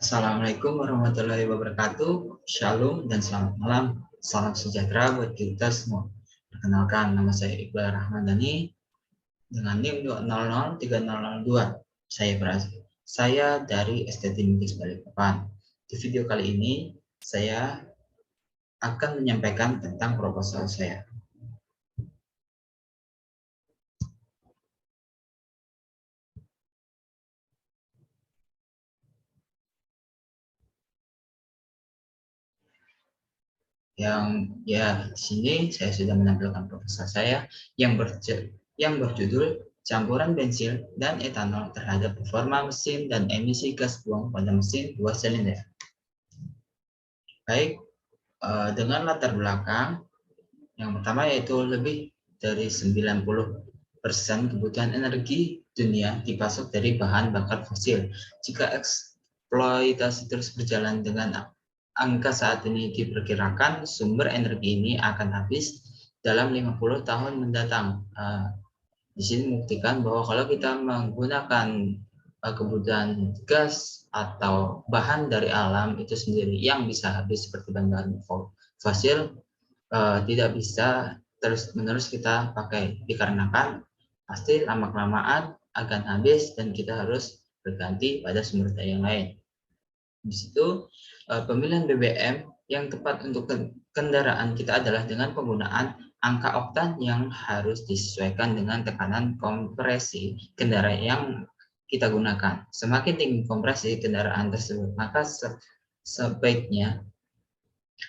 Assalamualaikum warahmatullahi wabarakatuh. Shalom dan selamat malam. Salam sejahtera buat kita semua. Perkenalkan, nama saya Iqbal Rahmadani dengan NIM 2003002. Saya dari STT Mendikbud Balikpapan. Di video kali ini, saya akan menyampaikan tentang proposal saya. Di sini saya sudah menampilkan proposal saya yang berjudul campuran bensin dan etanol terhadap performa mesin dan emisi gas buang pada mesin 2 silinder. Baik, dengan latar belakang yang pertama yaitu lebih dari 90% kebutuhan energi dunia dipasok dari bahan bakar fosil. Jika eksploitasi terus berjalan dengan angka saat ini, diperkirakan sumber energi ini akan habis dalam 50 tahun mendatang. Di sini membuktikan bahwa kalau kita menggunakan kebutuhan gas atau bahan dari alam itu sendiri yang bisa habis seperti bahan fosil, tidak bisa terus-menerus kita pakai, dikarenakan pasti lama-kelamaan akan habis dan kita harus berganti pada sumber daya yang lain. Di situ pemilihan BBM yang tepat untuk kendaraan kita adalah dengan penggunaan angka oktan yang harus disesuaikan dengan tekanan kompresi kendaraan yang kita gunakan. Semakin tinggi kompresi kendaraan tersebut, maka sebaiknya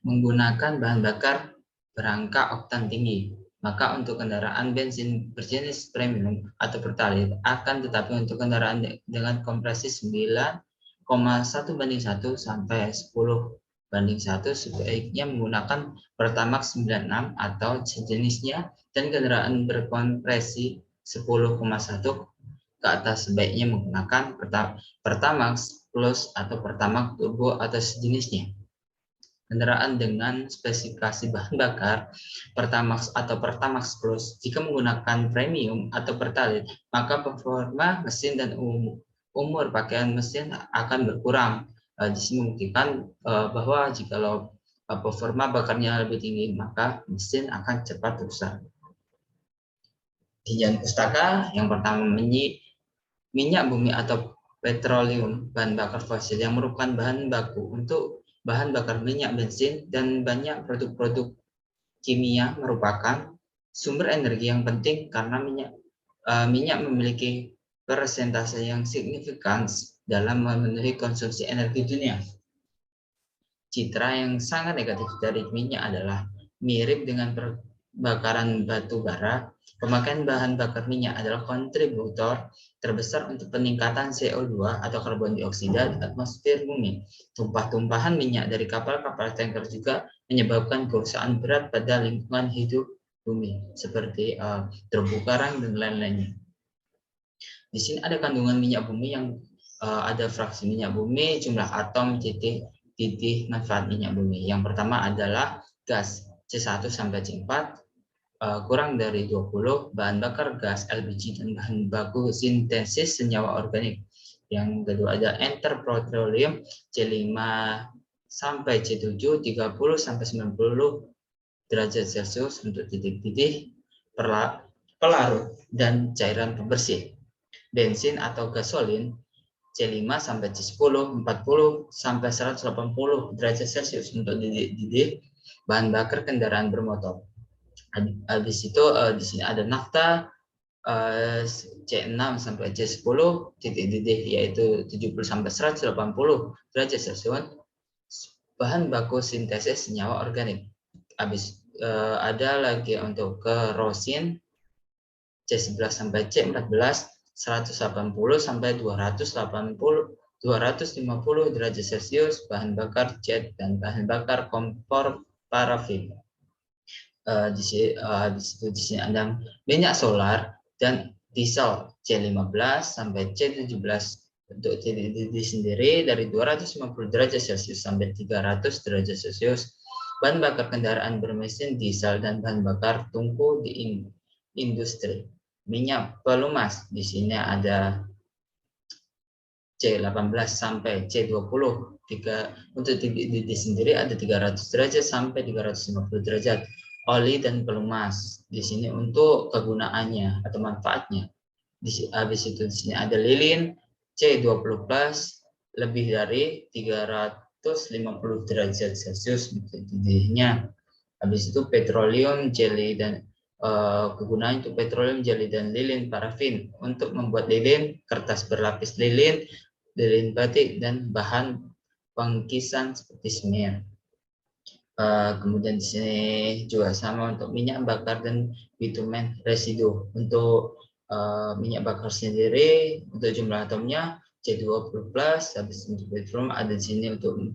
menggunakan bahan bakar berangka oktan tinggi. Maka untuk kendaraan bensin berjenis premium atau pertalite akan, tetapi untuk kendaraan dengan kompresi 9,1:1 sampai 10:1 sebaiknya menggunakan Pertamax 96 atau sejenisnya, dan kendaraan berkompresi 10,1 ke atas sebaiknya menggunakan Pertamax Plus atau Pertamax Turbo atau sejenisnya. Kendaraan dengan spesifikasi bahan bakar Pertamax atau Pertamax Plus jika menggunakan premium atau pertalite, maka performa mesin dan umur pakaian mesin akan berkurang. Di sini membuktikan bahwa jika performa bakarnya lebih tinggi, maka mesin akan cepat rusak. Tinjauan pustaka yang pertama, minyak bumi atau petroleum, bahan bakar fosil yang merupakan bahan baku untuk bahan bakar minyak bensin dan banyak produk-produk kimia, merupakan sumber energi yang penting karena minyak memiliki persentase yang signifikan dalam memenuhi konsumsi energi dunia. Citra yang sangat negatif dari minyak adalah mirip dengan bakaran batu bara. Pemakaian bahan bakar minyak adalah kontributor terbesar untuk peningkatan CO2 atau karbon dioksida di atmosfer bumi. Tumpah-tumpahan minyak dari kapal-kapal tanker juga menyebabkan kerusakan berat pada lingkungan hidup bumi, seperti terumbu karang dan lain-lainnya. Di sini ada kandungan minyak bumi yang ada fraksi minyak bumi, jumlah atom, titik manfaat minyak bumi. Yang pertama adalah gas C1 sampai C4, kurang dari 20, bahan bakar gas LPG dan bahan baku sintesis senyawa organik. Yang kedua ada enter petroleum C5 sampai C7, 30 sampai 90 derajat Celcius untuk titik-titik pelarut dan cairan pembersih. Bensin atau gasolin C5 sampai C10, 40 sampai 180 derajat Celcius untuk titik-titik bahan bakar kendaraan bermotor. Habis itu di sini ada nafta C6 sampai C10 titik-titik yaitu 70 sampai 180 derajat Celcius bahan baku sintesis senyawa organik. Habis ada lagi untuk kerosin C11 sampai C14 180 sampai 250 derajat Celcius bahan bakar jet dan bahan bakar kompor parafin. Di sini ada minyak solar dan diesel C15 sampai C17 untuk titik sendiri dari 250 derajat Celcius sampai 300 derajat Celcius. Bahan bakar kendaraan bermesin diesel dan bahan bakar tungku di industri. Minyak pelumas, di sini ada C18 sampai C20. Untuk titik didih sendiri ada 300 derajat sampai 350 derajat. Oli dan pelumas. Di sini untuk kegunaannya atau manfaatnya. Habis itu di sini ada lilin C20 plus lebih dari 350 derajat Celcius untuk didihnya. Habis itu petroleum jelly dan kegunaan untuk petroleum jelly dan lilin parafin untuk membuat lilin, kertas berlapis lilin, lilin batik dan bahan pengkisan seperti semir. Kemudian di sini juga sama untuk minyak bakar dan bitumen residu. Untuk minyak bakar sendiri untuk jumlah atomnya C20 plus, habis untuk petroleum ada di sini untuk 40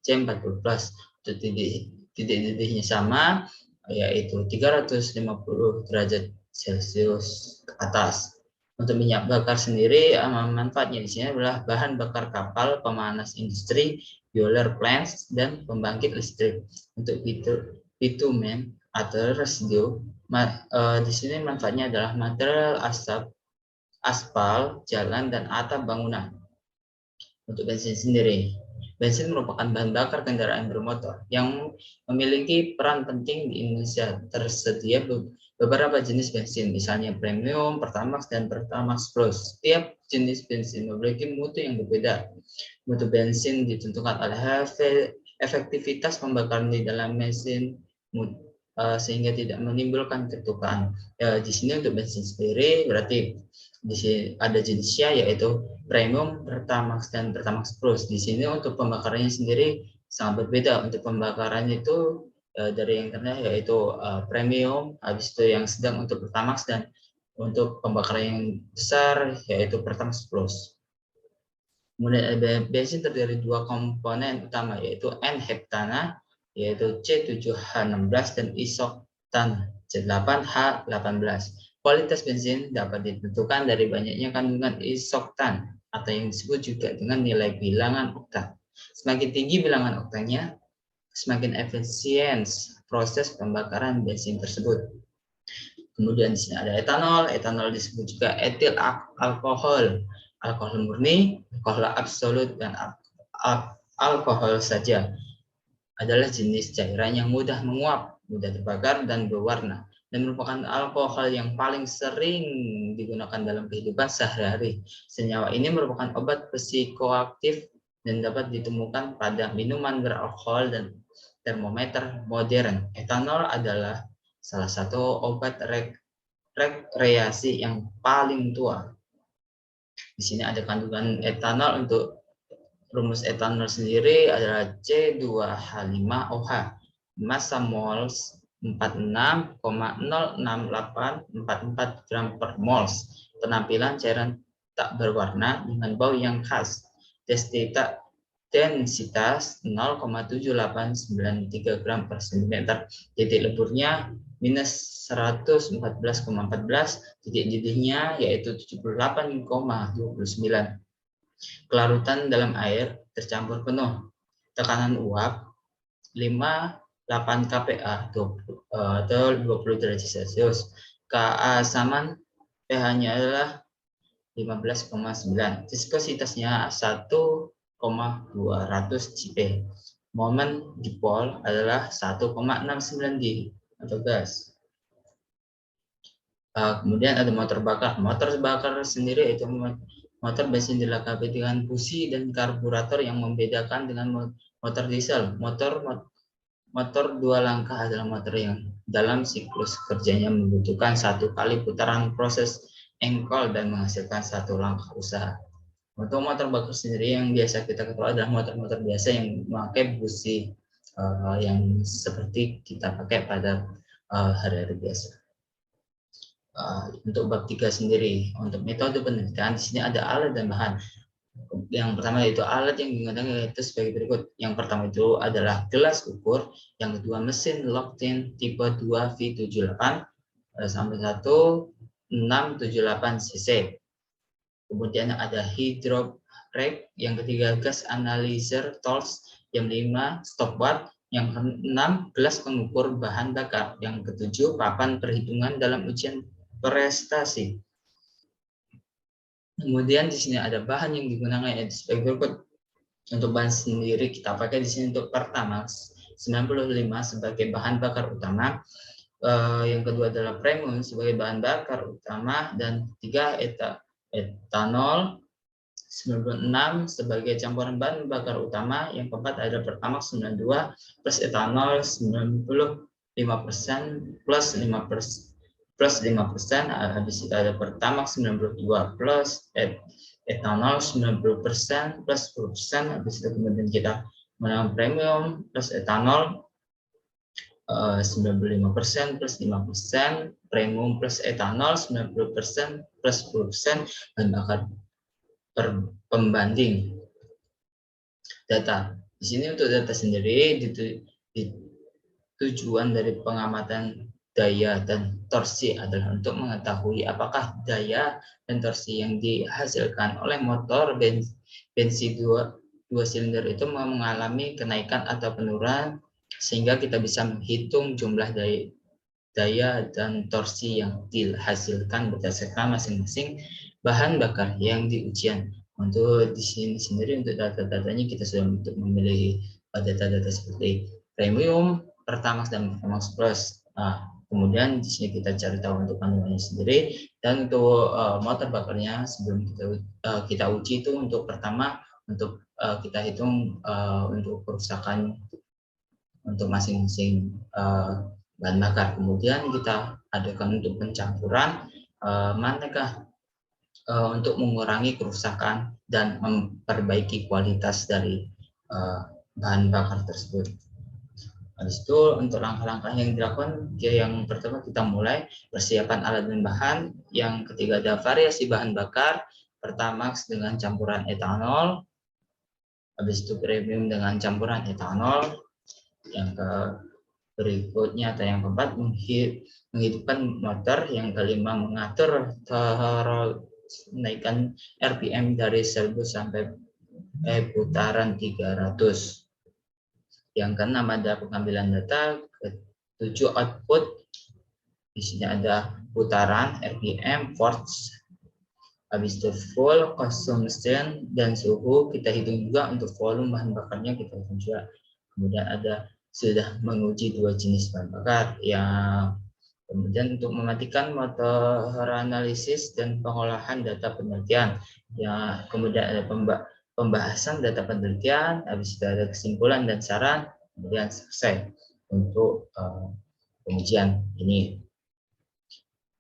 C40 plus. Untuk titik didihnya sama, yaitu 350 derajat Celcius ke atas. Untuk minyak bakar sendiri, manfaatnya di sini adalah bahan bakar kapal, pemanas industri, boiler plants, dan pembangkit listrik. Untuk bitumen atau residu, di sini manfaatnya adalah material asap, aspal, jalan, dan atap bangunan. Untuk bensin sendiri, bensin merupakan bahan bakar kendaraan bermotor yang memiliki peran penting di Indonesia. Tersedia beberapa jenis bensin, misalnya premium, Pertamax, dan Pertamax Plus. Setiap jenis bensin memiliki mutu yang berbeda. Mutu bensin ditentukan oleh efektivitas pembakaran di dalam mesin sehingga tidak menimbulkan ketukaan. Di sini untuk bensin sendiri berarti di sini ada jenisnya yaitu premium, Pertamax, dan Pertamax Plus. Di sini untuk pembakarannya sendiri sangat berbeda. Untuk pembakarannya itu dari yang rendah yaitu premium, habis itu yang sedang untuk Pertamax, dan untuk pembakaran yang besar yaitu Pertamax Plus. Kemudian bensin terdiri dua komponen utama yaitu N-heptana yaitu C7H16 dan isoktan C8H18. Kualitas bensin dapat ditentukan dari banyaknya kandungan isoktan atau yang disebut juga dengan nilai bilangan oktan. Semakin tinggi bilangan oktannya, semakin efisien proses pembakaran bensin tersebut. Kemudian di sini ada etanol. Etanol disebut juga etil alkohol. Alkohol murni, alkohol absolut, dan alkohol saja adalah jenis cairan yang mudah menguap, mudah terbakar, dan berwarna, dan merupakan alkohol yang paling sering digunakan dalam kehidupan sehari-hari. Senyawa ini merupakan obat psikoaktif dan dapat ditemukan pada minuman beralkohol dan termometer modern. Etanol adalah salah satu obat rekreasi yang paling tua. Di sini ada kandungan etanol. Untuk rumus etanol sendiri adalah C2H5OH. Massa moles 46,06844 gram per moles. Penampilan cairan tak berwarna dengan bau yang khas. Densitas 0,7893 gram per cm. Titik leburnya minus 114,14, titik didihnya yaitu 78,29. Kelarutan dalam air tercampur penuh. Tekanan uap 58 kPa atau 20 derajat Celcius. Keasaman pH-nya adalah 15,9. Viskositasnya 1,200 cp. Momen dipol adalah 1,69 D atau gas. Kemudian ada motor bakar. Motor bakar sendiri itu motor bensin dilengkapi dengan busi dan karburator yang membedakan dengan motor diesel. Motor dua langkah adalah motor yang dalam siklus kerjanya membutuhkan satu kali putaran proses engkol dan menghasilkan satu langkah usaha. Untuk motor bakar sendiri yang biasa kita ketahui adalah motor-motor biasa yang memakai busi yang seperti kita pakai pada hari-hari biasa. Untuk bab 3 sendiri, untuk metode penelitian di sini ada alat dan bahan. Yang pertama yaitu alat yang digunakan yaitu sebagai berikut. Yang pertama itu adalah gelas ukur, yang kedua mesin Lockton tipe 2V78 sampai 1678 cc. Kemudian ada hydrobrake, yang ketiga gas analyzer tools, yang 5 stopwatch, yang keenam gelas pengukur bahan bakar, yang ketujuh papan perhitungan dalam ujian prestasi. Kemudian di sini ada bahan yang digunakan yaitu sebagai berikut. Untuk bahan sendiri kita pakai di sini untuk Pertamax 95 sebagai bahan bakar utama. Yang kedua adalah premium sebagai bahan bakar utama, dan tiga etanol 96 sebagai campuran bahan bakar utama. Yang keempat ada Pertamax 92 plus etanol 95% plus 5%, habis itu ada Pertamax 92 plus etanol 90% plus 10%, habis itu kemudian kita menggunakan premium plus etanol 95% plus 5%, premium plus etanol 90% plus 10%, bahan bakar pembanding. Data di sini untuk data sendiri tujuan dari pengamatan daya dan torsi adalah untuk mengetahui apakah daya dan torsi yang dihasilkan oleh motor bensin dua silinder itu mengalami kenaikan atau penurunan, sehingga kita bisa menghitung jumlah daya dan torsi yang dihasilkan berdasarkan masing-masing bahan bakar yang diujian. Untuk di sini sendiri untuk data-datanya kita sudah untuk memilih data-data seperti premium, Pertamax dan Pertamax Plus. Kemudian di sini kita cari tahu untuk kandungannya sendiri, dan untuk motor bakarnya sebelum kita uji itu untuk pertama untuk kita hitung untuk kerusakan untuk masing-masing bahan bakar. Kemudian kita adakan untuk pencampuran manakah untuk mengurangi kerusakan dan memperbaiki kualitas dari bahan bakar tersebut. Habis itu untuk langkah-langkah yang dilakukan, yang pertama kita mulai persiapan alat dan bahan. Yang ketiga ada variasi bahan bakar, Pertamax dengan campuran etanol, habis itu premium dengan campuran etanol. Yang berikutnya atau yang keempat menghidupkan motor. Yang kelima mengatur menaikkan RPM dari 1000 sampai putaran 300. Yang keenam ada pengambilan data. Ketujuh output, di sini ada putaran, RPM, volts, habis itu full consumption dan suhu kita hitung juga. Untuk volume bahan bakarnya kita hitung juga. Kemudian ada sudah menguji dua jenis bahan bakar. Yang kemudian untuk mematikan motor analisis dan pengolahan data penelitian. Ya, kemudian ada pembahasan data penelitian, habis itu ada kesimpulan dan saran, kemudian selesai untuk pengujian ini.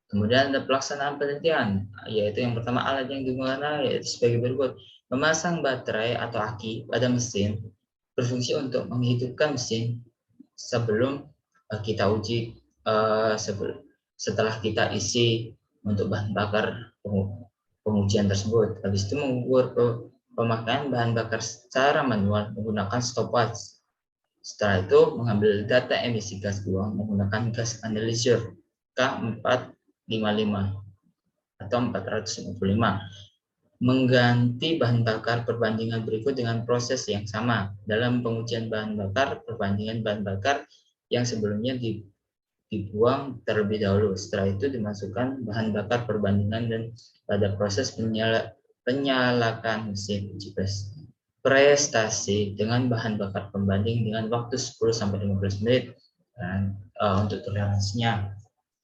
Kemudian ada pelaksanaan penelitian, yaitu yang pertama alat yang digunakan yaitu sebagai berikut. Memasang baterai atau aki pada mesin berfungsi untuk menghidupkan mesin sebelum kita uji, setelah kita isi untuk bahan bakar pengujian tersebut. Habis itu mengukur pemakaian bahan bakar secara manual menggunakan stopwatch. Setelah itu mengambil data emisi gas buang menggunakan gas analyzer K455 atau 455. Mengganti bahan bakar perbandingan berikut dengan proses yang sama. Dalam pengujian bahan bakar, perbandingan bahan bakar yang sebelumnya dibuang terlebih dahulu. Setelah itu dimasukkan bahan bakar perbandingan dan pada proses penyalakan mesin uji prestasi dengan bahan bakar pembanding dengan waktu 10-15 menit. Dan untuk toleransinya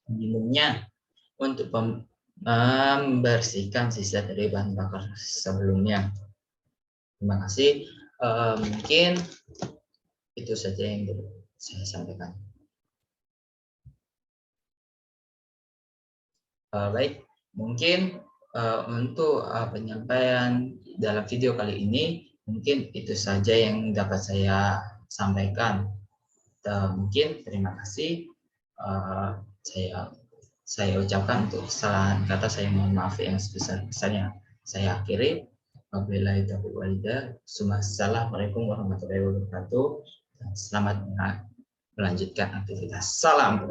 minimumnya untuk membersihkan sisa dari bahan bakar sebelumnya. Terima kasih. Mungkin itu saja yang saya sampaikan. Baik, mungkin untuk penyampaian dalam video kali ini mungkin itu saja yang dapat saya sampaikan. Mungkin terima kasih. Saya ucapkan untuk kesalahan kata saya mohon maaf yang sebesar-besarnya. Saya akhiri. Wabillahi taufiq walhidayah. Assalamualaikum warahmatullahi wabarakatuh. Selamat melanjutkan aktivitas. Salam